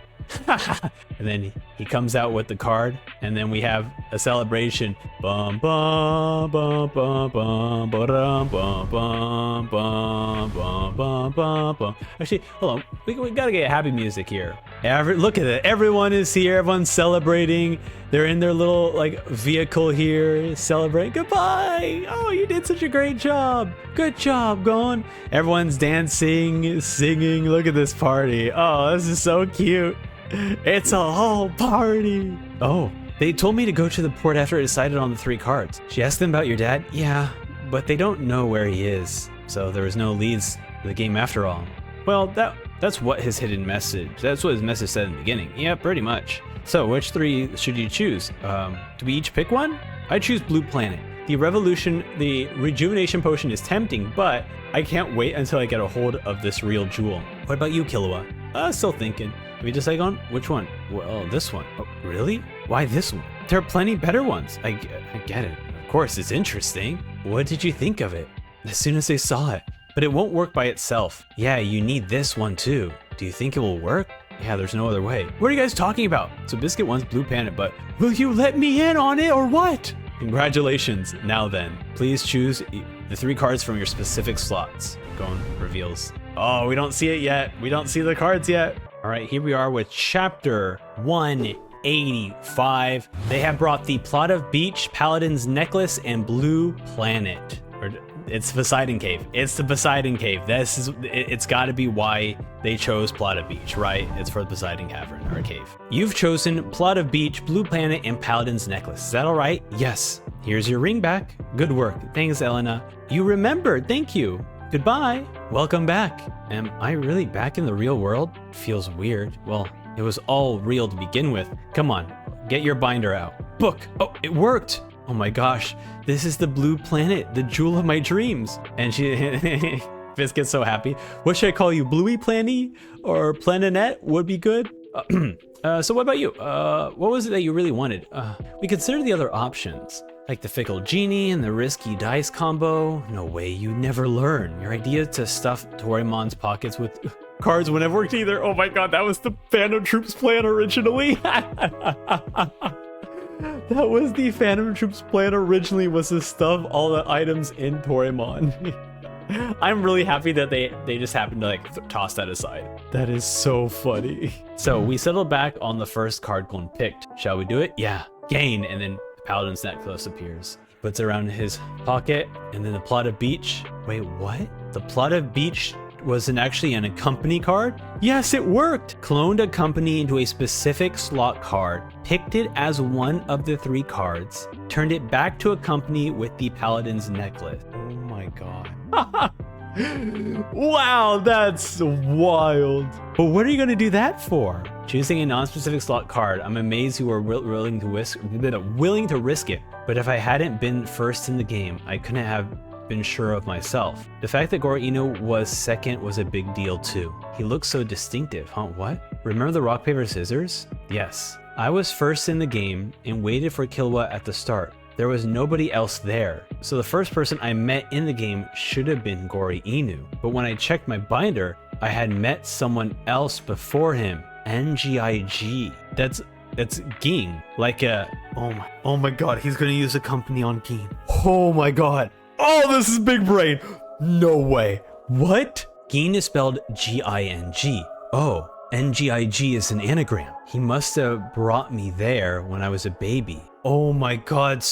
And then he comes out with the card, and then we have a celebration. Bum bum bum bum bum bum bum bum bum bum bum bum. Actually, hold on. We gotta get happy music here. Look at it. Everyone is here. Everyone's celebrating. They're in their little like vehicle here, celebrating. Goodbye. Oh, you did such a great job. Good job, Gon. Everyone's dancing, singing. Look at this party. Oh, this is so cute. It's a whole party. Oh, they told me to go to the port after I decided on the 3 cards. She asked them about your dad? Yeah, but they don't know where he is. So there was no leads to the game after all. Well, that's what his hidden message, that's what his message said in the beginning. Yeah, pretty much. So which 3 should you choose? Do we each pick one? I choose Blue Planet. The rejuvenation potion is tempting, but I can't wait until I get a hold of this real jewel. What about you, Killua? Still thinking. Have you decided on which one? Well, this one. Oh, really? Why this one? There are plenty better ones. I get it. Of course, it's interesting. What did you think of it? As soon as I saw it. But it won't work by itself. Yeah, you need this one too. Do you think it will work? Yeah, there's no other way. What are you guys talking about? So Biscuit wants Blue Planet, but will you let me in on it or what? Congratulations. Now then, please choose the 3 cards from your specific slots. Gon reveals. Oh, we don't see it yet. We don't see the cards yet. All right, here we are with chapter 185. They have brought the Plot of Beach, Paladin's Necklace, and Blue Planet. It's Poseidon Cave. It's the Poseidon Cave. It's got to be why they chose Plot of Beach, right? It's for the Poseidon Cavern or cave. You've chosen Plot of Beach, Blue Planet, and Paladin's Necklace. Is that all right? Yes. Here's your ring back. Good work. Thanks, Elena. You remembered. Thank you. Goodbye. Welcome back. Am I really back in the real world? Feels weird. Well, it was all real to begin with. Come on, get your binder out. Book. Oh, it worked. Oh my gosh, this is the Blue Planet, the jewel of my dreams. And she, Biscuit's so happy. What should I call you, Bluey Planny or Planinette would be good. So what about you? What was it that you really wanted? We considered the other options, like the Fickle Genie and the Risky Dice combo. No way, you never learn. Your idea to stuff Torimon's pockets with cards would never worked either. Oh my god, that was the Phantom Troops plan originally. That was the Phantom Troops plan originally, was to stuff all the items in Torimon. I'm really happy that they just happened to like toss that aside. That is so funny. So we settled back on the first card Gon picked. Shall we do it? Yeah. Gain, and then Paladin's Necklace appears. Puts it around his pocket, and then the Plot of Beach. Wait, what? The Plot of Beach wasn't actually an Accompany card? Yes, it worked! Cloned Accompany into a specific slot card, picked it as one of the 3 cards, turned it back to Accompany with the Paladin's Necklace. Oh my god. Wow, that's wild. But what are you gonna do that for? Choosing a non-specific slot card. I'm amazed you were willing to risk it. But if I hadn't been first in the game, I couldn't have been sure of myself. The fact that Goro Ino was second was a big deal too. He looks so distinctive, huh? What? Remember the rock, paper, scissors? Yes. I was first in the game and waited for Killua at the start. There was nobody else there. So the first person I met in the game should have been Goro Inu. But when I checked my binder, I had met someone else before him. NGIG. That's Ging. Like oh my god, he's gonna use Accompany on Ging. Oh my god. Oh, this is big brain. No way. What? Ging is spelled G-I-N-G. Oh, N-G-I-G is an anagram. He must have brought me there when I was a baby. Oh my god,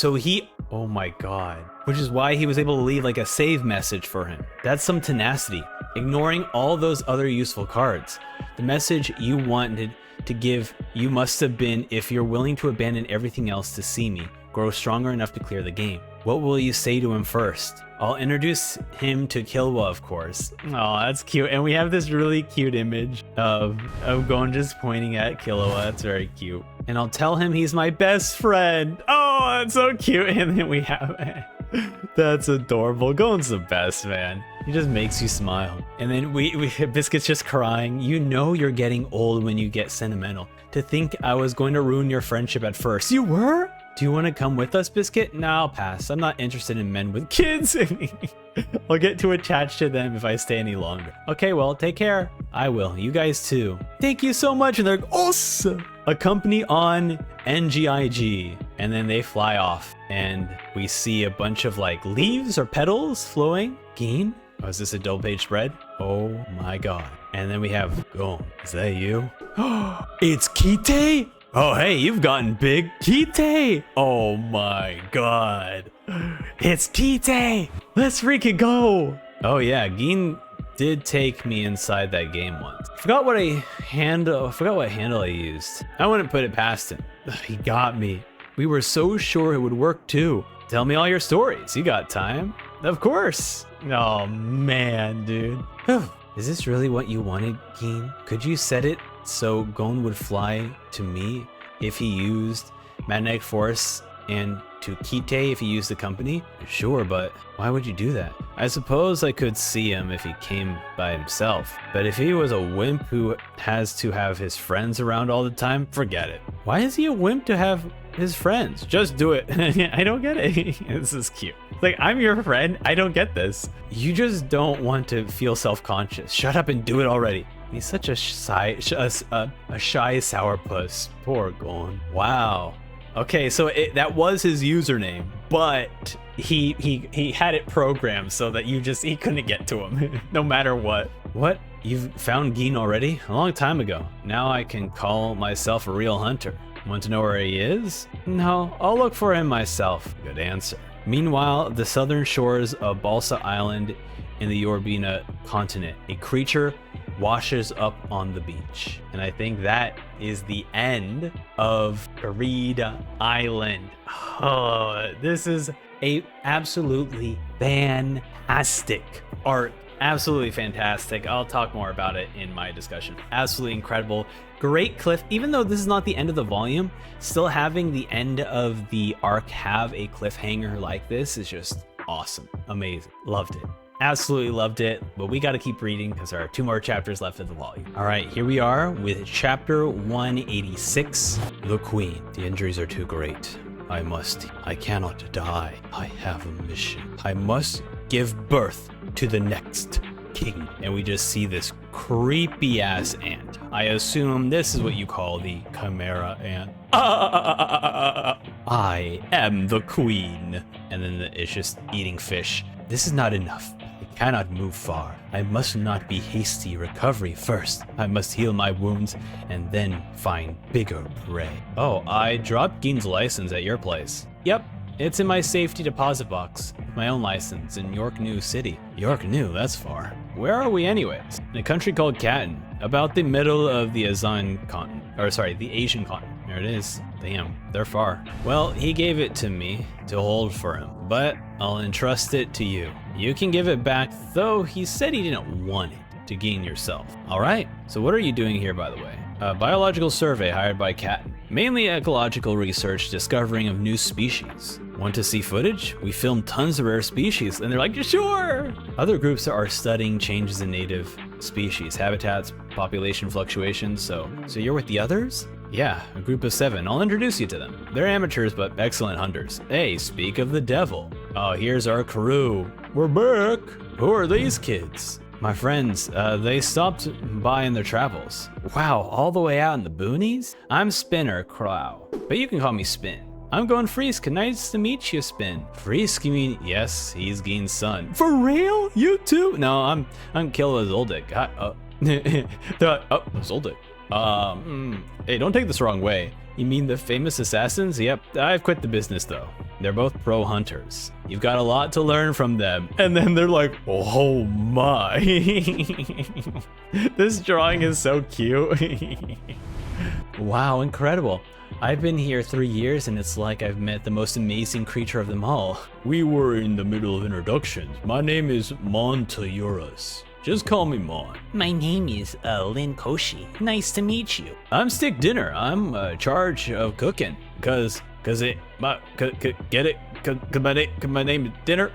oh my god. Which is why he was able to leave like a save message for him. That's some tenacity, ignoring all those other useful cards. The message you wanted to give you must have been, if you're willing to abandon everything else to see me, grow stronger enough to clear the game. What will you say to him first? I'll introduce him to Killua, of course. Oh, that's cute. And we have this really cute image of Gon just pointing at Killua. That's very cute. And I'll tell him he's my best friend. Oh, that's so cute. And then we have that's adorable. Gon's the best, man. He just makes you smile. And then we Biscuit's just crying. You know you're getting old when you get sentimental. To think I was going to ruin your friendship at first. You were? Do you want to come with us, Biscuit? No, I'll pass. I'm not interested in men with kids. I'll get too attached to them if I stay any longer. Okay, well, take care. I will. You guys too. Thank you so much. And they're like, awesome. Accompany on NGIG. And then they fly off. And we see a bunch of like leaves or petals flowing. Ging? Oh, is this a double page spread? Oh my god. And then we have Gon. Is that you? It's Kite? Oh, hey, you've gotten big. Kite! Oh my god. It's Kite! Let's freaking go! Oh yeah, Ging did take me inside that game once. I forgot what handle I used. I wouldn't put it past him. Ugh, he got me. We were so sure it would work too. Tell me all your stories. You got time? Of course. Oh man, dude. Is this really what you wanted, Geen? Could you set it so Gon would fly to me if he used magnetic force, and to Kite if he used the company? Sure, but why would you do that? I suppose I could see him if he came by himself, but if he was a wimp who has to have his friends around all the time, forget it. Why is he a wimp to have his friends? Just do it. I don't get it. This is cute. Like, I'm your friend. I don't get this. You just don't want to feel self-conscious. Shut up and do it already. He's such a shy sourpuss. Poor Gon. Wow. Okay, so that was his username, but he had it programmed so that he couldn't get to him, no matter what. What? You've found Geen already? A long time ago. Now I can call myself a real hunter. Want to know where he is? No, I'll look for him myself. Good answer. Meanwhile, the southern shores of Balsa Island in the Yorbina continent, a creature washes up on the beach. And I think that is the end of Greed Island. Oh, this is a absolutely fantastic arc. Absolutely fantastic. I'll talk more about it in my discussion. Absolutely incredible. Great cliff. Even though this is not the end of the volume, still having the end of the arc have a cliffhanger like this is just awesome. Amazing. Loved it. Absolutely loved it, but we got to keep reading because there are 2 more chapters left of the volume. All right, here we are with chapter 186, The Queen. The injuries are too great. I cannot die. I have a mission. I must give birth to the next king. And we just see this creepy ass ant. I assume this is what you call the Chimera ant. I am the queen. And then it's just eating fish. This is not enough. I cannot move far. I must not be hasty. Recovery first. I must heal my wounds and then find bigger prey. Oh, I dropped Geen's license at your place. Yep, it's in my safety deposit box. My own license in York New City. York New, that's far. Where are we anyways? In a country called Katin, about the middle of the Asian continent. The Asian continent. There it is. Damn, they're far. Well, he gave it to me to hold for him, but I'll entrust it to you. You can give it back, though he said he didn't want it to gain yourself. All right, so what are you doing here, by the way? A biological survey hired by Katin. Mainly ecological research, discovering of new species. Want to see footage? We filmed tons of rare species, and they're like, sure! Other groups are studying changes in native species, habitats, population fluctuations, so you're with the others? Yeah, a group of 7. I'll introduce you to them. They're amateurs, but excellent hunters. Hey, speak of the devil. Oh, here's our crew. We're back. Who are these kids? My friends, they stopped by in their travels. Wow, all the way out in the boonies? I'm Spinner Crow, but you can call me Spin. I'm going Freesk. Nice to meet you, Spin. Freesk, you mean? Yes, he's Geen's son. For real? You too? No, I'm Killa Zoldyck. Zoldyck. Hey, don't take this the wrong way. You mean the famous assassins? Yep, I've quit the business though. They're both pro hunters. You've got a lot to learn from them. And then they're like, oh my. This drawing is so cute. Wow, incredible. I've been here 3 years and it's like I've met the most amazing creature of them all. We were in the middle of introductions. My name is Monteuras. Just call me Mon. My name is Lin Koshi. Nice to meet you. I'm Stick Dinner. I'm in charge of cooking. Cause my name is Dinner.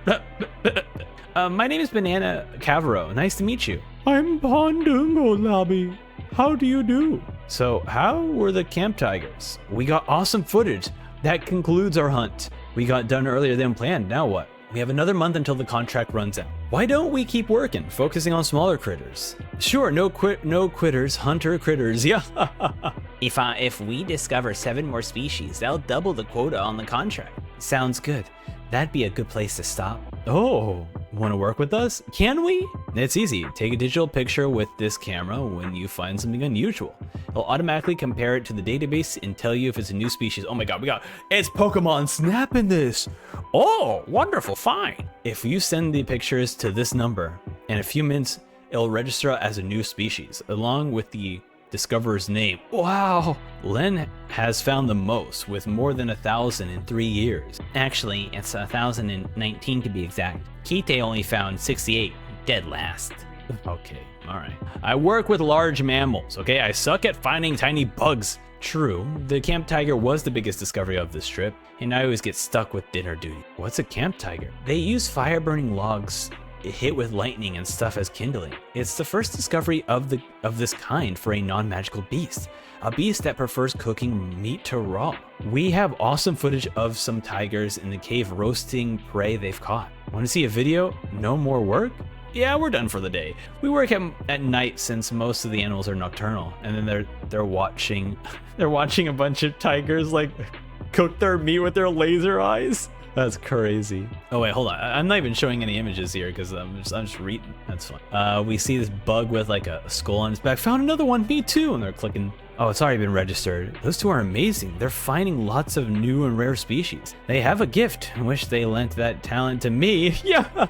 My name is Banana Cavero. Nice to meet you. I'm Pondungo Lobby. How do you do? So how were the camp tigers? We got awesome footage. That concludes our hunt. We got done earlier than planned. Now what? We have another month until the contract runs out. Why don't we keep working, focusing on smaller critters? Sure, no quitters, hunter critters, yeah. If we discover 7 more species, that'll double the quota on the contract. Sounds good. That'd be a good place to stop. Oh, want to work with us? Can we? It's easy. Take a digital picture with this camera when you find something unusual. It'll automatically compare it to the database and tell you if it's a new species. Oh my god, it's Pokemon Snap in this. Oh, wonderful, fine. If you send the pictures to this number, in a few minutes, it'll register as a new species, along with the discoverer's name. Wow! Len has found the most, with more than 1,000 in 3 years. Actually, it's 1,019 to be exact. Kite only found 68, dead last. Okay, alright. I work with large mammals, okay? I suck at finding tiny bugs. True, the camp tiger was the biggest discovery of this trip, and I always get stuck with dinner duty. What's a camp tiger? They use fire-burning logs hit with lightning and stuff as kindling. It's the first discovery of this kind for a non-magical beast, a beast that prefers cooking meat to raw. We have awesome footage of some tigers in the cave roasting prey they've caught. Want to see a video? No more work? Yeah, we're done for the day. We work at night since most of the animals are nocturnal, and then they're watching a bunch of tigers like cook their meat with their laser eyes. That's crazy. Oh wait, hold on. I'm not even showing any images here because I'm just reading. That's fine. We see this bug with like a skull on its back. Found another one, me too. And they're clicking. Oh, it's already been registered. Those two are amazing. They're finding lots of new and rare species. They have a gift. I wish they lent that talent to me. Yeah.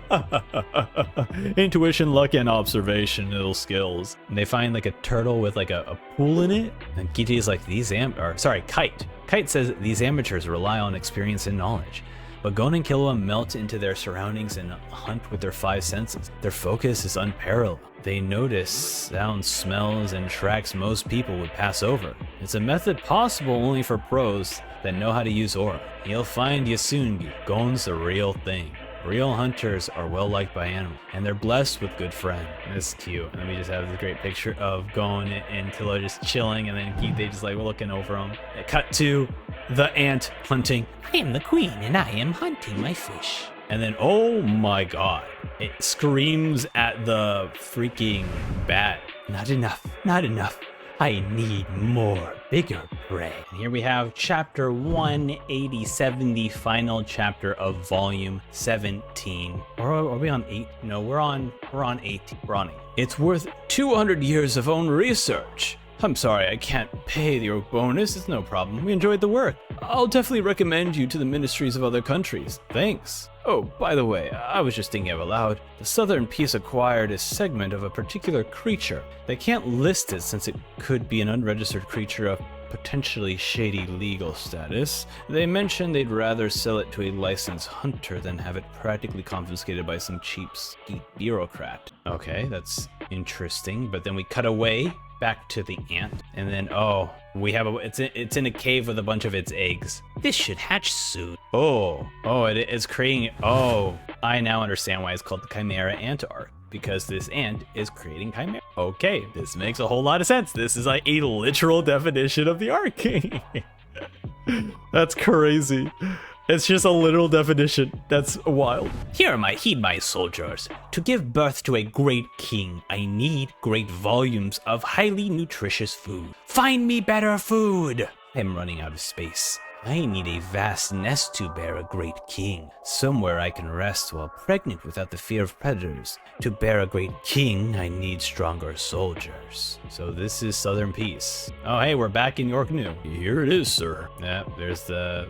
Intuition, luck, and observational skills. And they find like a turtle with like a pool in it. And Kite is like, Kite. Kite says these amateurs rely on experience and knowledge. But Gon and Killua melt into their surroundings and hunt with their 5 senses. Their focus is unparalleled. They notice sounds, smells, and tracks most people would pass over. It's a method possible only for pros that know how to use aura. You'll find Yasungi. Gon's the real thing. Real hunters are well liked by animals, and they're blessed with good friends. This is cute. And then we just have this great picture of Gon and Killua just chilling, and then Kite just like looking over them. Cut to the ant hunting. I am the queen, and I am hunting my fish. And then, oh my god, it screams at the freaking bat. Not enough, not enough. I need more, bigger prey. And here we have chapter 187, the final chapter of volume 17. Or are we on 8? No, we're on 18. We're on 8. It's worth 200 years of own research. I'm sorry, I can't pay your bonus. It's no problem. We enjoyed the work. I'll definitely recommend you to the ministries of other countries. Thanks. Oh, by the way, I was just thinking out loud. The Southern Peace acquired a segment of a particular creature. They can't list it since it could be an unregistered creature of potentially shady legal status. They mentioned they'd rather sell it to a licensed hunter than have it practically confiscated by some cheapskate bureaucrat. Okay, that's interesting. But then we cut away back to the ant, and then we have it's in a cave with a bunch of its eggs. This should hatch soon. It's creating. Oh, I now understand why it's called the Chimera Ant Arc, because this ant is creating chimera. Okay, this makes a whole lot of sense. This is like a literal definition of the arc. That's crazy. It's just a literal definition. That's wild. Heed my soldiers. To give birth to a great king, I need great volumes of highly nutritious food. Find me better food. I'm running out of space. I need a vast nest to bear a great king, somewhere I can rest while pregnant without the fear of predators. To bear a great king, I need stronger soldiers. So this is Southern Peace. Oh, hey, we're back in York New. Here it is, sir. Yeah, there's the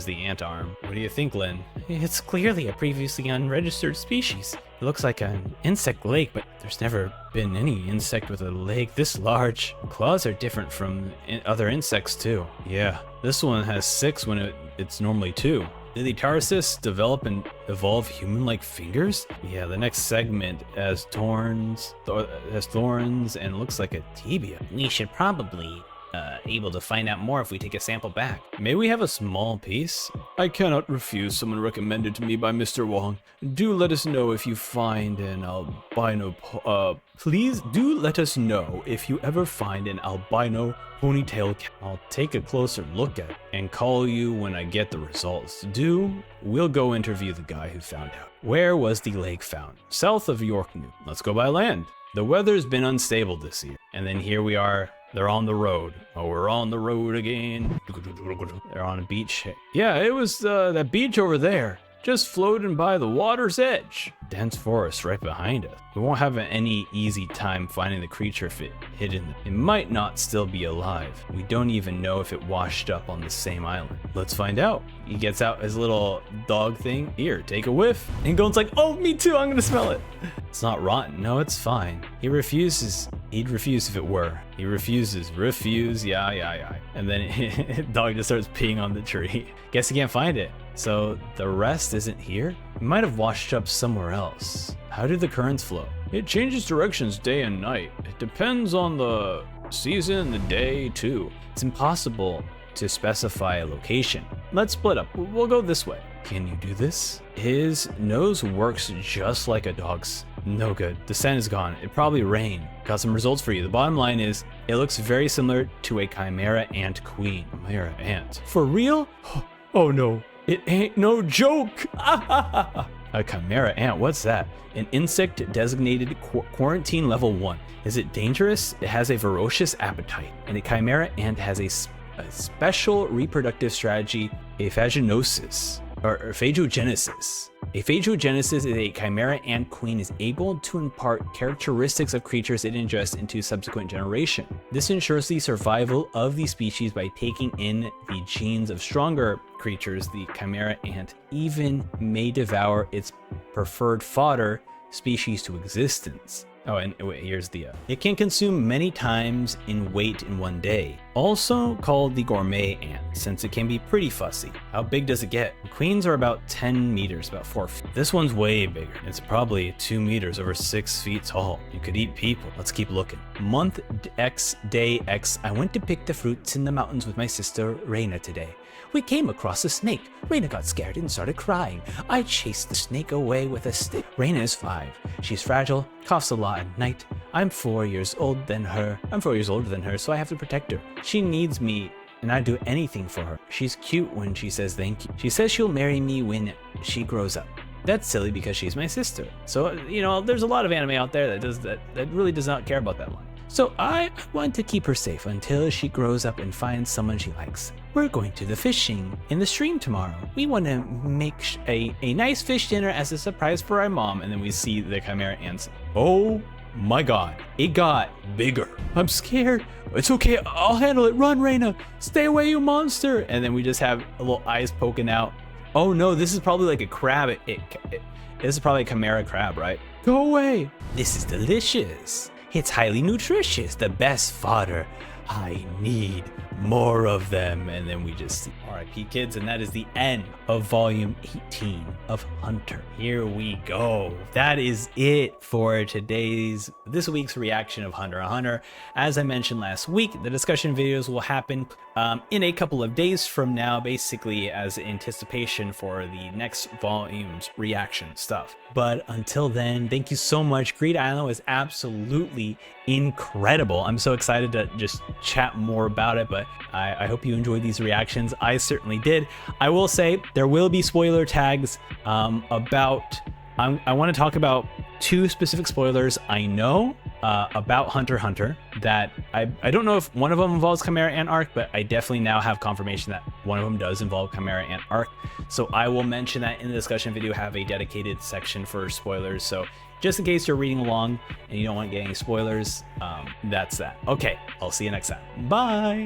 ant arm. What do you think, Len? It's clearly a previously unregistered species. It looks like an insect leg, but there's never been any insect with a leg this large. Claws are different from other insects too. Yeah, this one has 6 when it's normally 2. Did the Tarsus develop and evolve human-like fingers? Yeah, the next segment has thorns and looks like a tibia. We should probably able to find out more if we take a sample back. May we have a small piece? I cannot refuse someone recommended to me by Mr. Wong. Do let us know if you find an albino please do let us know if you ever find an albino ponytail cat. I'll take a closer look at it and call you when I get the results. We'll go interview the guy who found out. Where was the leg found? South of York New. Let's go by land. The weather's been unstable this year. And then here we are. They're on the road. Oh, we're on the road again. They're on a beach. Yeah, it was that beach over there. just floating by the water's edge. Dense forest right behind us. We won't have any easy time finding the creature if it hidden. It might not still be alive. We don't even know if it washed up on the same island. Let's find out. He gets out his little dog thing. Here, take a whiff. And Gon's like, oh, me too, I'm gonna smell it. It's not rotten. No, it's fine. He refuses. He'd refuse if it were. He refuses. Refuse. Yeah. And then dog just starts peeing on the tree. Guess he can't find it. So the rest isn't here? It might have washed up somewhere else. How do the currents flow? It changes directions day and night. It depends on the season, the day, too. It's impossible to specify a location. Let's split up. We'll go this way. Can you do this? His nose works just like a dog's. No good. The scent is gone. It probably rained. Got some results for you. The bottom line is, it looks very similar to a chimera ant queen. Chimera ant. For real? Oh no. It ain't no joke. A chimera ant, what's that? An insect designated quarantine level 1. Is it dangerous? It has a ferocious appetite. And a chimera ant has a special reproductive strategy, aphagenosis, or phagogenesis. A phagogenesis is a chimera ant queen is able to impart characteristics of creatures it ingests into subsequent generation. This ensures the survival of the species by taking in the genes of stronger creatures. The chimera ant even may devour its preferred fodder species to existence. Oh, and wait, here's the, it can consume many times in weight in one day. Also called the gourmet ant, since it can be pretty fussy. How big does it get? Queens are about 10 meters, about 4 feet. This one's way bigger. It's probably 2 meters, over 6 feet tall. It could eat people. Let's keep looking. Month X, day X, I went to pick the fruits in the mountains with my sister, Reina, today. We came across a snake. Reina got scared and started crying. I chased the snake away with a stick. Reina is 5. She's fragile, coughs a lot at night. I'm 4 years older than her, so I have to protect her. She needs me, and I'd do anything for her. She's cute when she says thank you. She says she'll marry me when she grows up. That's silly because she's my sister. So, you know, there's a lot of anime out there that really does not care about that line. So I want to keep her safe until she grows up and finds someone she likes. We're going to the fishing in the stream tomorrow. We want to make a nice fish dinner as a surprise for our mom. And then we see the chimera ants. Oh my god, it got bigger. I'm scared. It's okay, I'll handle it. Run, Reina. Stay away, you monster. And then we just have a little eyes poking out. Oh no, this is probably like a crab. This is probably a chimera crab, right? Go away. This is delicious. It's highly nutritious, the best fodder. I need more of them. And then we just see RIP kids, and that is the end of volume 18 of Hunter. Here we go. That is it for this week's reaction of Hunter x Hunter. As I mentioned last week, the discussion videos will happen in a couple of days from now, basically as anticipation for the next volume's reaction stuff. But until then, thank you so much. Greed Island was absolutely incredible. I'm so excited to just chat more about it, but I hope you enjoyed these reactions. I certainly did. I will say there will be spoiler tags about... I want to talk about 2 specific spoilers I know about Hunter x Hunter that I don't know if one of them involves Chimera Ant Arc, but I definitely now have confirmation that one of them does involve Chimera Ant Arc. So I will mention that in the discussion video, have a dedicated section for spoilers. So just in case you're reading along and you don't want to get any spoilers, that's that. Okay, I'll see you next time. Bye.